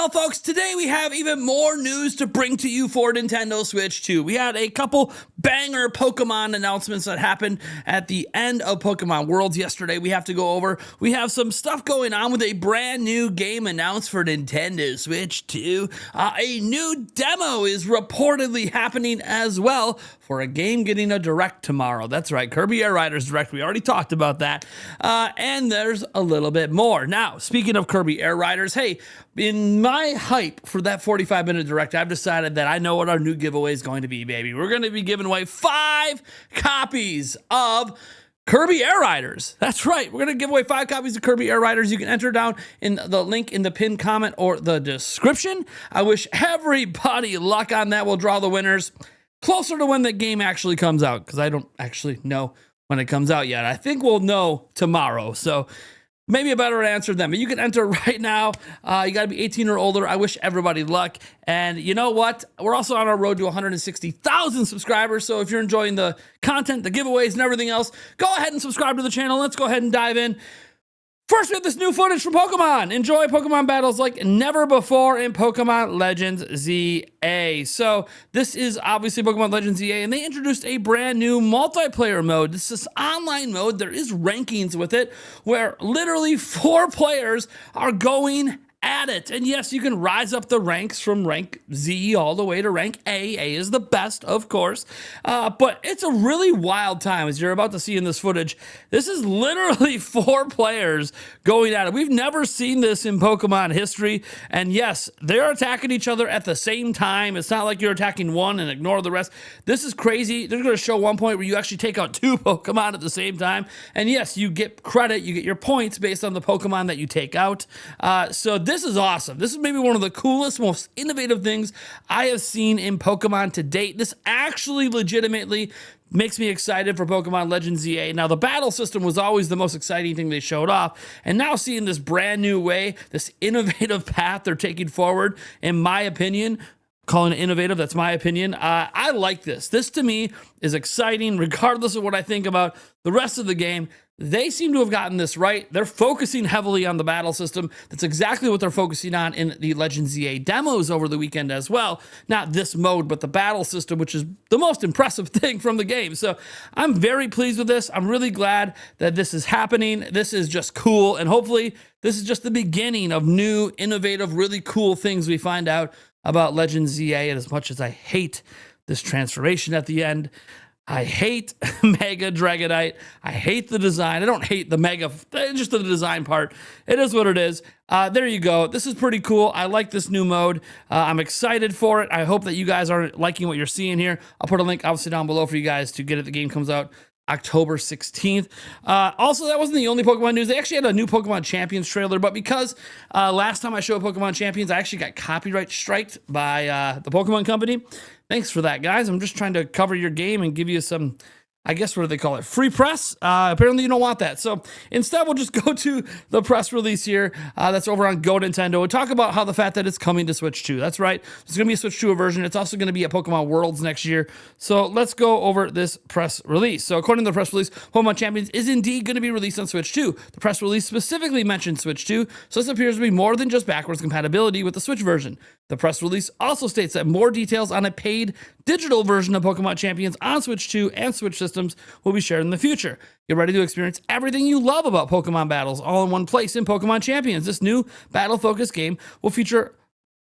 Well, folks, today we have even more news to bring to you for Nintendo Switch 2. We had a couple banger Pokemon announcements that happened at the end of Pokemon Worlds yesterday we have to go over. We have some stuff going on with a brand new game announced for Nintendo Switch 2. A new demo is reportedly happening as well for a game getting a Direct tomorrow. That's right, Kirby Air Riders Direct. We already talked about that. And there's a little bit more. Now, speaking of Kirby Air Riders, hey, in my hype for that 45-minute Direct, I've decided that I know what our new giveaway is going to be, baby. We're going to be giving away 5 copies of Kirby Air Riders. That's right. We're going to give away 5 copies of Kirby Air Riders. You can enter down in the link in the pinned comment or the description. I wish everybody luck on that. We'll draw the winners closer to when the game actually comes out, because I don't actually know when it comes out yet. I think we'll know tomorrow. So maybe a better answer then, but you can enter right now. You got to be 18 or older. I wish everybody luck. And you know what? We're also on our road to 160,000 subscribers. So if you're enjoying the content, the giveaways, and everything else, go ahead and subscribe to the channel. Let's go ahead and dive in. First, we have this new footage from Pokemon. Enjoy Pokemon battles like never before in Pokemon Legends ZA. So this is obviously Pokemon Legends ZA, and they introduced a brand new multiplayer mode. This is online mode. There is rankings with it, where literally 4 players are going at it. And yes, you can rise up the ranks from rank Z all the way to rank A. A is the best, of course. But it's a really wild time, as you're about to see in this footage. This is literally 4 players going at it. We've never seen this in Pokemon history. And yes, they're attacking each other at the same time. It's not like you're attacking one and ignore the rest. This is crazy. They're going to show one point where you actually take out 2 Pokemon at the same time. And yes, you get credit. You get your points based on the Pokemon that you take out. So this is awesome. This is maybe one of the coolest, most innovative things I have seen in Pokemon to date. This actually legitimately makes me excited for Pokemon Legends ZA. Now, the battle system was always the most exciting thing they showed off, and now seeing this brand new way, this innovative path they're taking forward, in my opinion, calling it innovative, that's my opinion. I like this. This, to me, is exciting, regardless of what I think about the rest of the game. They seem to have gotten this right. They're focusing heavily on the battle system. That's exactly what they're focusing on in the Legends ZA demos over the weekend as well. Not this mode, but the battle system, which is the most impressive thing from the game. So I'm very pleased with this. I'm really glad that this is happening. This is just cool. And hopefully this is just the beginning of new, innovative, really cool things we find out about Legends ZA. And as much as I hate this transformation at the end, I hate Mega Dragonite. I hate the design. I don't hate the Mega, just the design part. It is what it is. There you go. This is pretty cool. I like this new mode. I'm excited for it. I hope that you guys are liking what you're seeing here. I'll put a link obviously down below for you guys to get it. The game comes out October 16th. Also, that wasn't the only Pokemon news. They actually had a new Pokemon Champions trailer, but because last time I showed Pokemon Champions, I actually got copyright striked by the Pokemon Company. Thanks for that, guys. I'm just trying to cover your game and give you some, I guess, what do they call it? Free press? Apparently you don't want that. So instead, we'll just go to the press release here. That's over on Go Nintendo. We'll talk about how the fact that it's coming to Switch 2. That's right. There's going to be a Switch 2 version. It's also going to be at Pokemon Worlds next year. So let's go over this press release. So according to the press release, Pokemon Champions is indeed going to be released on Switch 2. The press release specifically mentioned Switch 2, so this appears to be more than just backwards compatibility with the Switch version. The press release also states that more details on a paid digital version of Pokemon Champions on Switch 2 and Switch systems will be shared in the future. Get ready to experience everything you love about Pokemon battles all in one place in Pokemon Champions. This new battle-focused game will feature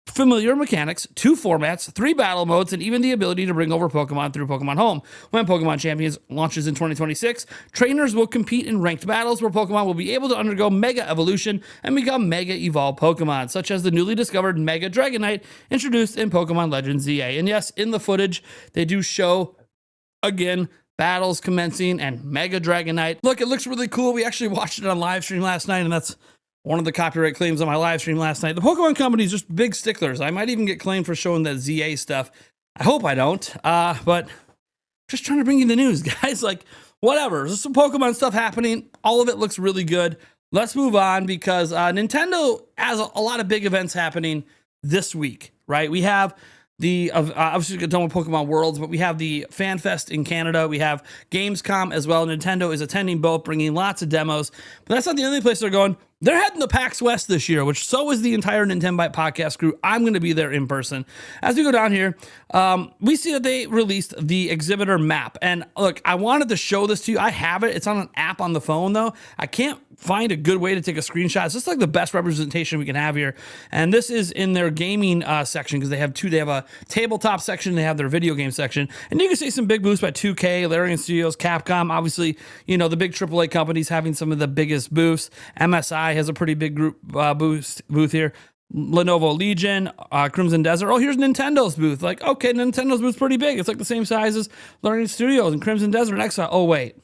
familiar mechanics, 2 formats, 3 battle modes, and even the ability to bring over Pokemon through Pokemon Home. When Pokemon Champions launches in 2026, trainers will compete in ranked battles where Pokemon will be able to undergo Mega Evolution and become Mega Evolved Pokemon, such as the newly discovered Mega Dragonite introduced in Pokemon Legends ZA. And yes, in the footage, they do show, again, battles commencing and Mega Dragonite. Look, it looks really cool. We actually watched it on live stream last night, and that's one of the copyright claims on my live stream last night. The Pokemon Company is just big sticklers. I might even get claimed for showing that ZA stuff. I hope I don't, but just trying to bring you the news, guys. Like, whatever. There's some Pokemon stuff happening. All of it looks really good. Let's move on, because Nintendo has a lot of big events happening this week, right? We have obviously we get done with Pokemon Worlds, but we have the Fan Fest in Canada. We have Gamescom as well. Nintendo is attending both, bringing lots of demos. But that's not the only place they're going. They're heading to PAX West this year, which so is the entire Nintendo Byte podcast crew. I'm going to be there in person. As we go down here, we see that they released the exhibitor map. And look, I wanted to show this to you. I have it. It's on an app on the phone, though. I can't find a good way to take a screenshot. It's just like the best representation we can have here. And this is in their gaming section, because they have two. They have a tabletop section. They have their video game section. And you can see some big booths by 2K, Larian Studios, Capcom. Obviously, you know, the big AAA companies having some of the biggest booths. MSI has a pretty big group booth here. Lenovo Legion, Crimson Desert. Oh, here's Nintendo's booth. Like, okay, Nintendo's booth's pretty big. It's like the same size as Larian Studios and Crimson Desert and Exile. Oh, wait.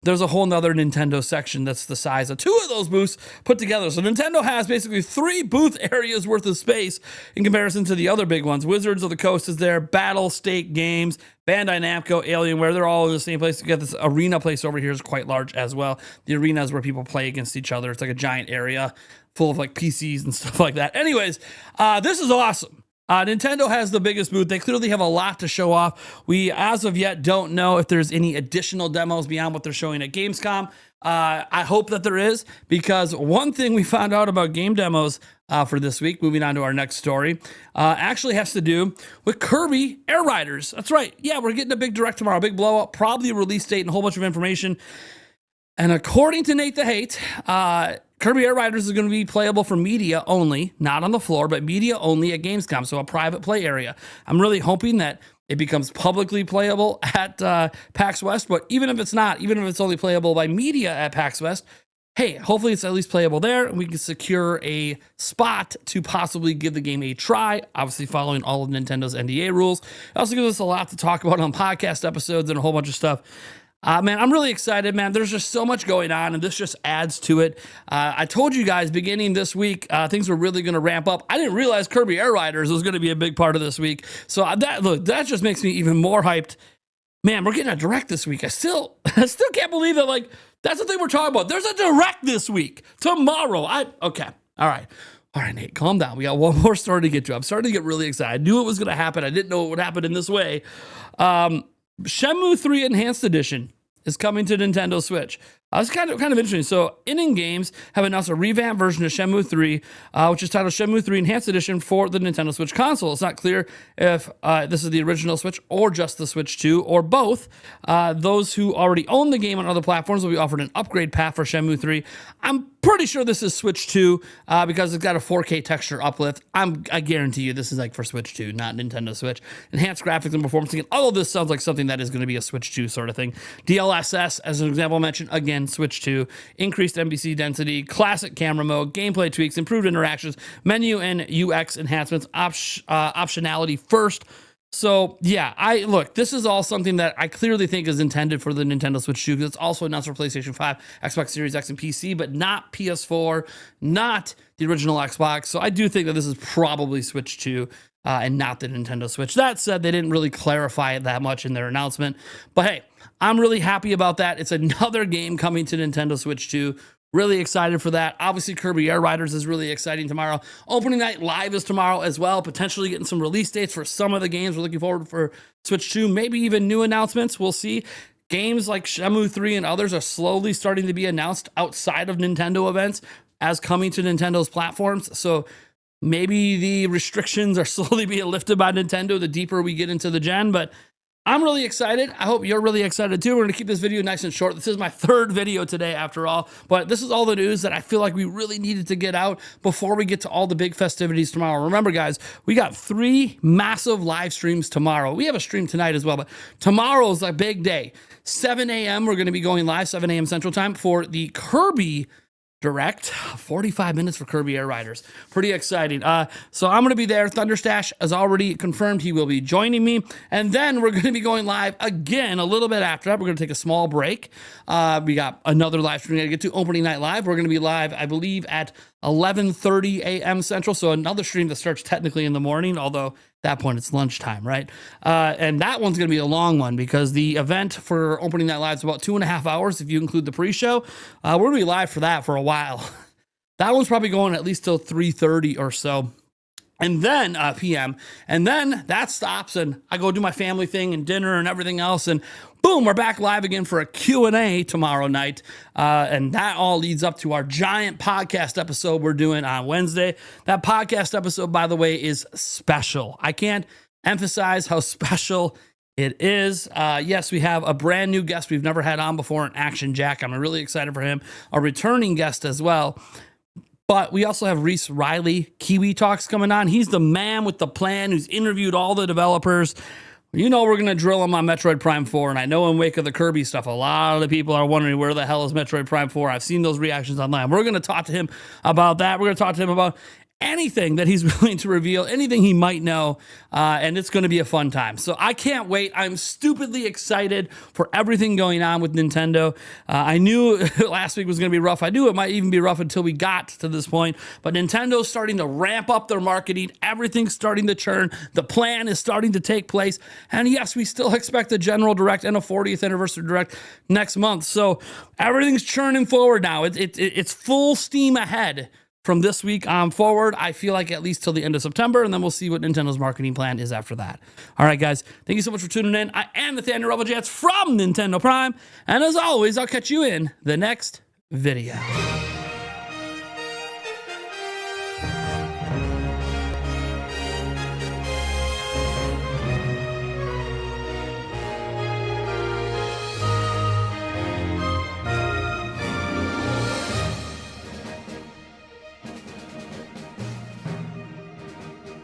There's a whole nother Nintendo section that's the size of two of those booths put together. So Nintendo has basically 3 booth areas worth of space in comparison to the other big ones. Wizards of the Coast is there, Battle State Games, Bandai Namco, Alienware, they're all in the same place. You got this arena place over here is quite large as well. The arena is where people play against each other. It's like a giant area full of like PCs and stuff like that. Anyways, this is awesome. Nintendo has the biggest booth. They clearly have a lot to show off. We, as of yet, don't know if there's any additional demos beyond what they're showing at Gamescom. I hope that there is, because one thing we found out about game demos for this week, moving on to our next story, actually has to do with Kirby Air Riders. That's right. Yeah, we're getting a big direct tomorrow, big blow up, probably a release date and a whole bunch of information. And according to Nate the Hate, Kirby Air Riders is going to be playable for media only, not on the floor, but media only at Gamescom, so a private play area. I'm really hoping that it becomes publicly playable at PAX West, but even if it's not, even if it's only playable by media at PAX West, hey, hopefully it's at least playable there, and we can secure a spot to possibly give the game a try, obviously following all of Nintendo's NDA rules. It also gives us a lot to talk about on podcast episodes and a whole bunch of stuff. Man, I'm really excited, man. There's just so much going on, and this just adds to it. I told you guys beginning this week, things were really going to ramp up. I didn't realize Kirby Air Riders was going to be a big part of this week. So that just makes me even more hyped. Man, we're getting a direct this week. I still can't believe that. Like, that's the thing we're talking about. There's a direct this week, tomorrow. Okay, all right, Nate, calm down. We got one more story to get to. I'm starting to get really excited. I knew it was going to happen. I didn't know it would happen in this way. Shenmue 3 Enhanced Edition is coming to Nintendo Switch. It's kind of interesting. So, In Games have announced a revamped version of Shenmue 3, which is titled Shenmue 3 Enhanced Edition for the Nintendo Switch console. It's not clear if this is the original Switch or just the Switch 2 or both. Those who already own the game on other platforms will be offered an upgrade path for Shenmue 3. I'm pretty sure this is Switch 2 because it's got a 4K texture uplift. I guarantee you this is like for Switch 2, not Nintendo Switch. Enhanced graphics and performance. Again, all of this sounds like something that is going to be a Switch 2 sort of thing. DLSS, as an example mentioned, again, Switch 2, increased NBC density, classic camera mode, gameplay tweaks, improved interactions, menu and UX enhancements, optionality first. So yeah, look, this is all something that I clearly think is intended for the Nintendo Switch 2, because it's also announced for PlayStation 5, Xbox Series X, and PC, but not PS4, not the original Xbox. So I do think that this is probably Switch 2 and not the Nintendo Switch. That said, they didn't really clarify it that much in their announcement. But hey, I'm really happy about that. It's another game coming to Nintendo Switch 2. Really excited for that. Obviously, Kirby Air Riders is really exciting tomorrow. Opening Night Live is tomorrow as well. Potentially getting some release dates for some of the games. We're looking forward for Switch 2. Maybe even new announcements. We'll see. Games like Shenmue 3 and others are slowly starting to be announced outside of Nintendo events as coming to Nintendo's platforms. So maybe the restrictions are slowly being lifted by Nintendo the deeper we get into the gen. But I'm really excited. I hope you're really excited too. We're going to keep this video nice and short. This is my 3rd video today after all, but this is all the news that I feel like we really needed to get out before we get to all the big festivities tomorrow. Remember, guys, we got 3 massive live streams tomorrow. We have a stream tonight as well, but tomorrow's a big day. 7 a.m. we're going to be going live, 7 a.m. Central Time, for the Kirby Direct. 45 minutes for Kirby Air Riders. Pretty exciting. So I'm going to be there. Thunderstash has already confirmed he will be joining me. And then we're going to be going live again a little bit after that. We're going to take a small break. We got another live stream to get to, Opening Night Live. We're going to be live, I believe, at 11:30 a.m. Central. So another stream that starts technically in the morning, although at that point it's lunchtime, right? And that one's going to be a long one because the event for Opening Night Live is about 2.5 hours if you include the pre-show. We're going to be live for that for a while. That one's probably going at least till 3:30 or so. and then PM, and then that stops, and I go do my family thing and dinner and everything else, and boom, we're back live again for a Q&A tomorrow night, and that all leads up to our giant podcast episode we're doing on Wednesday. That podcast episode, by the way, is special. I can't emphasize how special it is. Yes, we have a brand new guest we've never had on before, an Action Jack. I'm really excited for him, a returning guest as well. But we also have Reese Riley, Kiwi Talks, coming on. He's the man with the plan who's interviewed all the developers. You know we're going to drill him on Metroid Prime 4, and I know in wake of the Kirby stuff, a lot of the people are wondering where the hell is Metroid Prime 4. I've seen those reactions online. We're going to talk to him about that. We're going to talk to him about anything that he's willing to reveal, anything he might know, and it's going to be a fun time. So I can't wait. I'm stupidly excited for everything going on with Nintendo. I knew last week was going to be rough. I knew it might even be rough until we got to this point, but Nintendo's starting to ramp up their marketing. Everything's starting to churn. The plan is starting to take place, and yes, we still expect a General Direct and a 40th Anniversary Direct next month. So everything's churning forward now. It's full steam ahead. From this week on forward, I feel like at least till the end of September, and then we'll see what Nintendo's marketing plan is after that. All right, guys, thank you so much for tuning in. I am Nathaniel Rebel Jets from Nintendo Prime, and as always, I'll catch you in the next video.